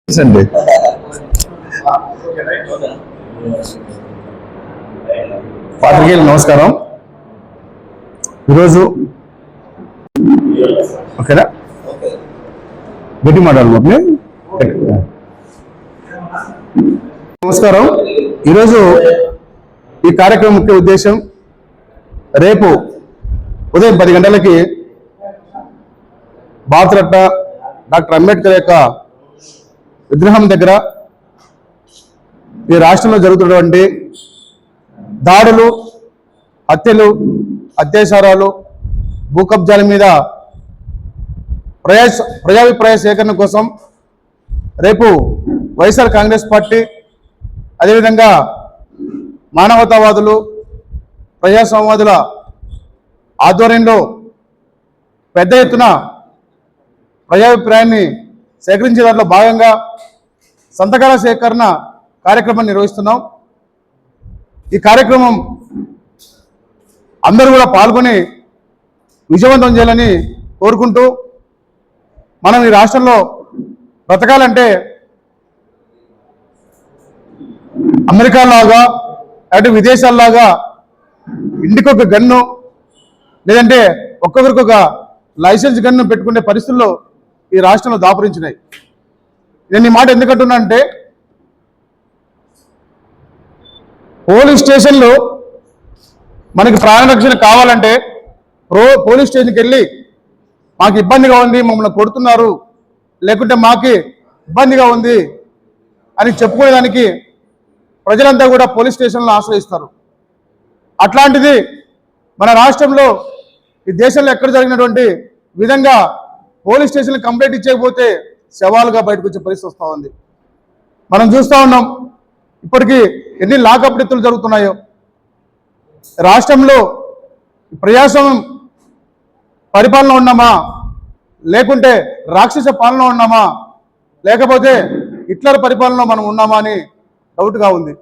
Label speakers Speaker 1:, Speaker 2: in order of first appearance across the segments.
Speaker 1: అండి పాత్రికేయులకు నమస్కారం. ఈరోజు ఓకేనా గట్టి మాట్లాడాలి. నమస్కారం. ఈరోజు ఈ కార్యక్రమం ముఖ్య ఉద్దేశం, రేపు ఉదయం 10 గంటలకి భారతరత్న డాక్టర్ అంబేద్కర్ యొక్క విగ్రహం దగ్గర ఈ రాష్ట్రంలో జరుగుతున్నటువంటి దాడులు, హత్యలు, అత్యాచారాలు, భూకబ్జాల మీద ప్రజాభిప్రాయ సేకరణ కోసం రేపు వైఎస్ఆర్ కాంగ్రెస్ పార్టీ, అదేవిధంగా మానవతావాదులు, ప్రజాస్వామ్యవాదుల ఆధ్వర్యంలో పెద్ద ఎత్తున ప్రజాభిప్రాయాన్ని సేకరించే దాంట్లో భాగంగా సంతకాల సేకరణ కార్యక్రమం నిర్వహిస్తున్నాం. ఈ కార్యక్రమం అందరూ కూడా పాల్గొని విజయవంతం చేయాలని కోరుకుంటూ, మనం ఈ రాష్ట్రంలో బ్రతకాలంటే అమెరికాలాగా అటు విదేశాల్లాగా ఇంటికొక గన్ను లేదంటే ఒక్కొక్కరికొక లైసెన్స్ గన్ను పెట్టుకునే పరిస్థితుల్లో ఈ రాష్ట్రంలో దాపురించినాయి. నేను ఈ మాట ఎందుకంటున్నా అంటే, పోలీస్ స్టేషన్లో మనకి ప్రాణరక్షణ కావాలంటే పోలీస్ స్టేషన్కి వెళ్ళి మాకు ఇబ్బందిగా ఉంది, మమ్మల్ని కొడుతున్నారు, లేకుంటే మాకు ఇబ్బందిగా ఉంది అని చెప్పుకునేదానికి ప్రజలంతా కూడా పోలీస్ స్టేషన్లో ఆశ్రయిస్తారు. అట్లాంటిది మన రాష్ట్రంలో ఈ దేశంలో ఎక్కడ జరిగినటువంటి విధంగా పోలీస్ స్టేషన్లు కంప్లైంట్ ఇచ్చేయకపోతే శవాలుగా బయటకు వచ్చే పరిస్థితి వస్తూ ఉంది. మనం చూస్తూ ఉన్నాం ఇప్పటికీ ఎన్ని లాకప్ డెత్తులు జరుగుతున్నాయో. రాష్ట్రంలో ప్రజాస్వామ్యం పరిపాలన ఉన్నామా, లేకుంటే రాక్షస పాలన ఉన్నామా, లేకపోతే హిట్లర్ పరిపాలనలో మనం ఉన్నామా అని డౌట్గా ఉంది.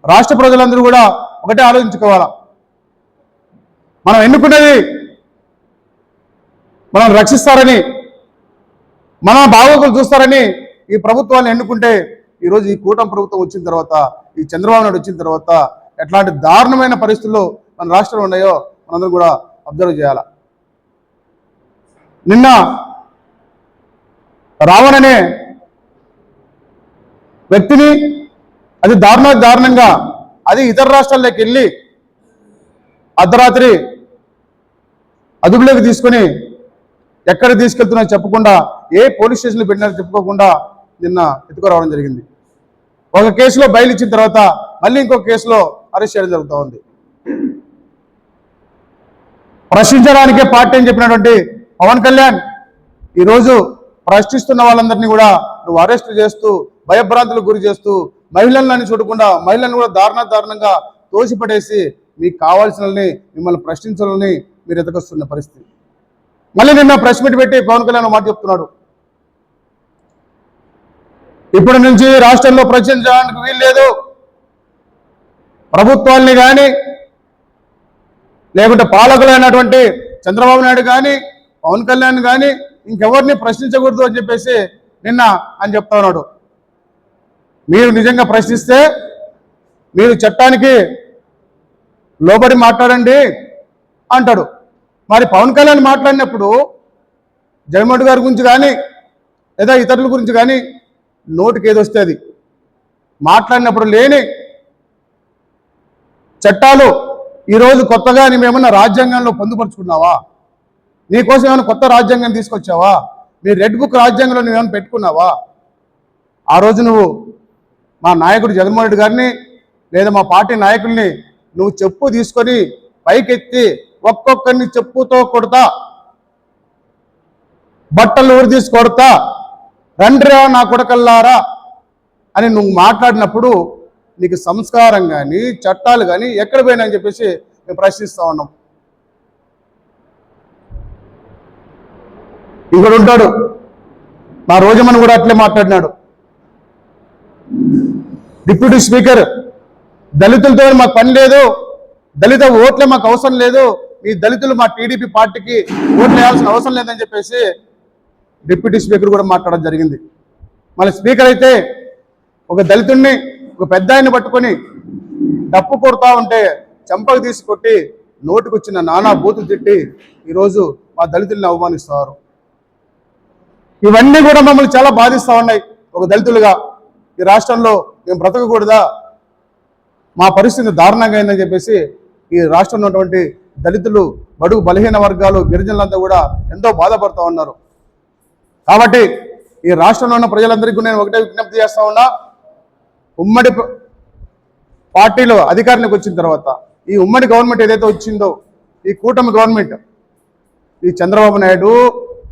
Speaker 1: రాష్ట్ర ప్రజలందరూ కూడా ఒకటే ఆలోచించుకోవాలా, మనం ఎన్నుకునేది మనం రక్షిస్తారని, మన బాగోగులు చూస్తారని ఈ ప్రభుత్వాన్ని ఎన్నుకుంటే ఈరోజు ఈ కూటమి ప్రభుత్వం వచ్చిన తర్వాత, ఈ చంద్రబాబు నాయుడు వచ్చిన తర్వాత ఎట్లాంటి దారుణమైన పరిస్థితుల్లో మన రాష్ట్రంలో ఉన్నాయో మనందరూ కూడా అబ్జర్వ్ చేయాలి. నిన్న రావణ్ అనే వ్యక్తిని అది దారుణంగా అది ఇతర రాష్ట్రాల్లోకి వెళ్ళి అర్ధరాత్రి అదుపులోకి తీసుకొని ఎక్కడ తీసుకెళ్తున్నా చెప్పకుండా, ఏ పోలీస్ స్టేషన్లో పెట్టినారో చెప్పుకోకుండా నిన్న ఎత్తుకురావడం జరిగింది. ఒక కేసులో బెయిల్ ఇచ్చిన తర్వాత మళ్ళీ ఇంకొక కేసులో అరెస్ట్ చేయడం జరుగుతూ ఉంది. ప్రశ్నించడానికే పార్టీ అని చెప్పినటువంటి పవన్ కళ్యాణ్ ఈరోజు ప్రశ్నిస్తున్న వాళ్ళందరినీ కూడా నువ్వు అరెస్ట్ చేస్తూ, భయభ్రాంతులకు గురి చేస్తూ, మహిళలను చూడకుండా మహిళలను కూడా దారుణంగా తోసిపడేసి మీకు కావాల్సినని మిమ్మల్ని ప్రశ్నించాలని మీరు ఎదకొస్తున్న పరిస్థితి. మళ్ళీ నిన్న ప్రెస్ మీట్ పెట్టి పవన్ కళ్యాణ్ మాట చెప్తున్నాడు, ఇప్పటి నుంచి రాష్ట్రంలో ప్రశ్నించడానికి వీల్లేదు, ప్రభుత్వాల్ని కానీ లేకుంటే పాలకులైనటువంటి చంద్రబాబు నాయుడు కానీ పవన్ కళ్యాణ్ కానీ ఇంకెవరిని ప్రశ్నించకూడదు అని చెప్పేసి నిన్న అని చెప్తా ఉన్నాడు. మీరు నిజంగా ప్రశ్నిస్తే మీరు చట్టానికి లోబడి మాట్లాడండి అంటాడు. మరి పవన్ కళ్యాణ్ మాట్లాడినప్పుడు జగన్మోహన్ గారి గురించి కానీ లేదా ఇతరుల గురించి కానీ నోటికి ఏదొస్తే అది మాట్లాడినప్పుడు లేని చట్టాలు ఈరోజు కొత్తగా నువ్వేమన్నా రాజ్యాంగంలో పొందుపరుచుకున్నావా? నీకోసం ఏమైనా కొత్త రాజ్యాంగం తీసుకొచ్చావా? మీ రెడ్ బుక్ రాజ్యాంగంలో నువ్వేమైనా పెట్టుకున్నావా? ఆ రోజు నువ్వు మా నాయకుడు జగన్మోహన్ రెడ్డి గారిని లేదా మా పార్టీ నాయకుల్ని నువ్వు చెప్పు తీసుకొని పైకెత్తి ఒక్కొక్కరిని చెప్పుతో కొడతా, బట్టలు ఊరి తీసి కొడతా, రండ్రా నా కొడకల్లారా అని నువ్వు మాట్లాడినప్పుడు నీకు సంస్కారం కానీ చట్టాలు కానీ ఎక్కడ పోయినా అని చెప్పేసి మేము ప్రశ్నిస్తూ ఉన్నాం. ఇక్కడ ఉంటాడు మా రోజమని కూడా అట్లే మాట్లాడినాడు. డిప్యూటీ స్పీకర్ దళితులతో మాకు పని లేదు, దళిత ఓట్లే మాకు అవసరం లేదు, ఈ దళితులు మా టీడీపీ పార్టీకి ఓట్లు వేయాల్సిన అవసరం లేదని చెప్పేసి డిప్యూటీ స్పీకర్ కూడా మాట్లాడడం జరిగింది. మళ్ళీ స్పీకర్ అయితే ఒక దళితుడిని ఒక పెద్ద ఆయన్ని పట్టుకొని డప్పు కొడతా ఉంటే చెంపకు తీసి కొట్టి నోటికొచ్చిన నానా బూతులు తిట్టి ఈరోజు మా దళితుల్ని అవమానిస్తారు. ఇవన్నీ కూడా మమ్మల్ని చాలా బాధిస్తూ ఉన్నాయి. ఒక దళితులుగా ఈ రాష్ట్రంలో మేము బ్రతకకూడదా, మా పరిస్థితి దారుణంగా అయిందని చెప్పేసి ఈ రాష్ట్రంలో ఉన్నటువంటి దళితులు, బడుగు బలహీన వర్గాలు, గిరిజనులంతా కూడా ఎంతో బాధపడుతూ ఉన్నారు. కాబట్టి ఈ రాష్ట్రంలో ఉన్న ప్రజలందరికీ నేను ఒకటే విజ్ఞప్తి చేస్తా ఉన్నా, ఉమ్మడి పార్టీలో అధికారంలోకి వచ్చిన తర్వాత ఈ ఉమ్మడి గవర్నమెంట్ ఏదైతే వచ్చిందో, ఈ కూటమి గవర్నమెంట్, ఈ చంద్రబాబు నాయుడు,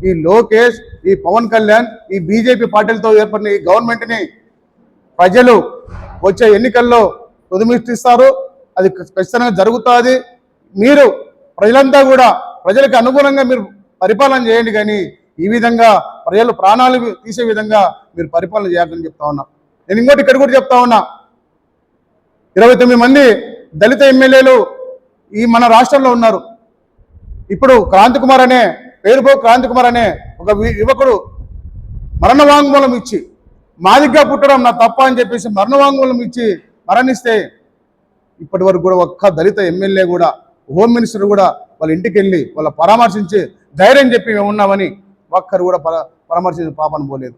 Speaker 1: ఈ లోకేష్, ఈ పవన్ కళ్యాణ్, ఈ బీజేపీ పార్టీలతో ఏర్పడిన ఈ గవర్నమెంట్ని ప్రజలు వచ్చే ఎన్నికల్లో తుదిమిస్తారు. అది ఖచ్చితంగా జరుగుతుంది. మీరు ప్రజలంతా కూడా ప్రజలకు అనుగుణంగా మీరు పరిపాలన చేయండి, కానీ ఈ విధంగా ప్రజలు ప్రాణాలు తీసే విధంగా మీరు పరిపాలన చేయాలని చెప్తా ఉన్నా. నేను ఇంకోటి ఇక్కడ కూడా చెప్తా ఉన్నా, 29 మంది దళిత ఎమ్మెల్యేలు ఈ మన రాష్ట్రంలో ఉన్నారు. ఇప్పుడు క్రాంతికుమార్ అనే పేరుపో క్రాంతికుమార్ అనే ఒక యువకుడు మరణ వాంగ్మూలం ఇచ్చి మాదిగ్గా పుట్టడం నా తప్ప అని చెప్పేసి మరణ వాంగ్మూలం ఇచ్చి మరణిస్తే ఇప్పటి వరకు కూడా ఒక్క దళిత ఎమ్మెల్యే కూడా, హోమ్ మినిస్టర్ కూడా వాళ్ళ ఇంటికి వెళ్ళి వాళ్ళ పరామర్శించి ధైర్యం చెప్పి మేము ఉన్నామని ఒక్కరు కూడా పరామర్శించిన పాపను పోలేదు.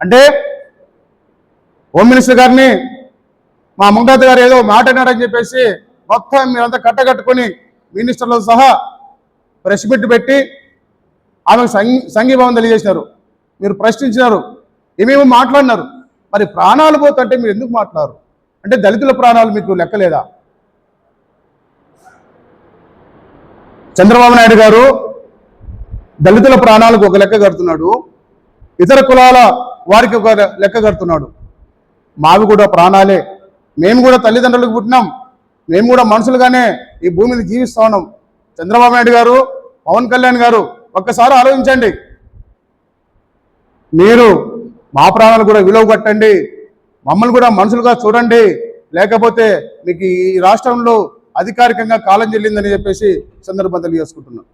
Speaker 1: అంటే హోమ్ మినిస్టర్ గారిని మా ముంగత గారు ఏదో మాట అన్నాడని చెప్పేసి మొత్తం మీరంతా కట్టగట్టుకొని మినిస్టర్లతో సహా ప్రెస్ మీట్ పెట్టి ఆమెకు సంఘీభావం తెలియజేసినారు. మీరు ప్రశ్నించినారు, ఏమేమో మాట్లాడినారు. మరి ప్రాణాలు పోతుంటే మీరు ఎందుకు మాట్లాడరు? అంటే దళితుల ప్రాణాలు మీకు లెక్కలేదా? చంద్రబాబు నాయుడు గారు దళితుల ప్రాణాలకు ఒక లెక్క కడుతున్నాడు, ఇతర కులాల వారికి ఒక లెక్క కడుతున్నాడు. మావి కూడా ప్రాణాలే, మేము కూడా తల్లిదండ్రులకు పుట్టినాం, మేము కూడా మనుషులుగానే ఈ భూమిని జీవిస్తూ ఉన్నాం. చంద్రబాబు నాయుడు గారు, పవన్ కళ్యాణ్ గారు ఒక్కసారి ఆలోచించండి. మీరు మా ప్రాణాలు కూడా విలువ కట్టండి, మమ్మల్ని కూడా మనుషులుగా చూడండి, లేకపోతే మీకు ఈ రాష్ట్రంలో అధికారికంగా కాలం చెల్లిందని చెప్పేసి సందర్భం తెలియజేసుకుంటున్నాం.